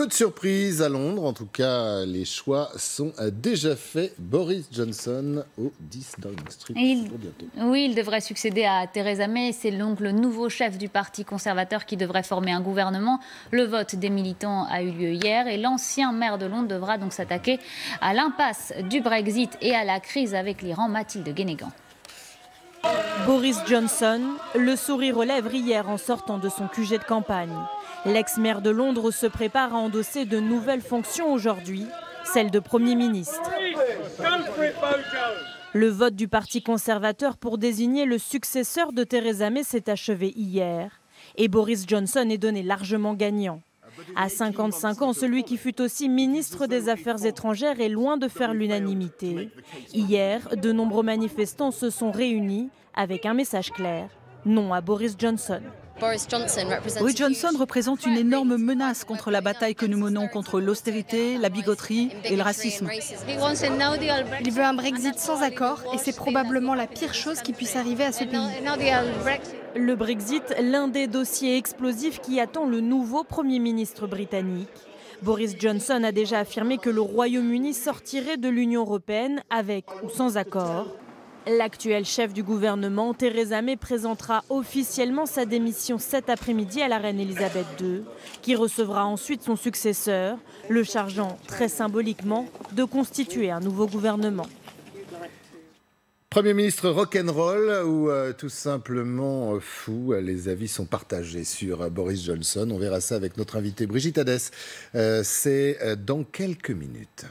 Peu de surprises à Londres, en tout cas les choix sont déjà faits. Boris Johnson au 10 Downing Street pour bientôt. Oui, il devrait succéder à Theresa May. C'est donc le nouveau chef du Parti conservateur qui devrait former un gouvernement. Le vote des militants a eu lieu hier et l'ancien maire de Londres devra donc s'attaquer à l'impasse du Brexit et à la crise avec l'Iran. Mathilde Guénégan. Boris Johnson, le sourire aux lèvres hier en sortant de son QG de campagne. L'ex-maire de Londres se prépare à endosser de nouvelles fonctions aujourd'hui, celle de Premier ministre. Le vote du Parti conservateur pour désigner le successeur de Theresa May s'est achevé hier. Et Boris Johnson est donné largement gagnant. À 55 ans, celui qui fut aussi ministre des Affaires étrangères est loin de faire l'unanimité. Hier, de nombreux manifestants se sont réunis avec un message clair: non à Boris Johnson. Boris Johnson représente une énorme menace contre la bataille que nous menons contre l'austérité, la bigoterie et le racisme. Il veut un Brexit sans accord et c'est probablement la pire chose qui puisse arriver à ce pays. Le Brexit, l'un des dossiers explosifs qui attend le nouveau Premier ministre britannique. Boris Johnson a déjà affirmé que le Royaume-Uni sortirait de l'Union européenne avec ou sans accord. L'actuel chef du gouvernement, Theresa May, présentera officiellement sa démission cet après-midi à la reine Elisabeth II, qui recevra ensuite son successeur, le chargeant très symboliquement de constituer un nouveau gouvernement. Premier ministre rock'n'roll ou tout simplement fou, les avis sont partagés sur Boris Johnson. On verra ça avec notre invitée Brigitte Hadès. C'est dans quelques minutes.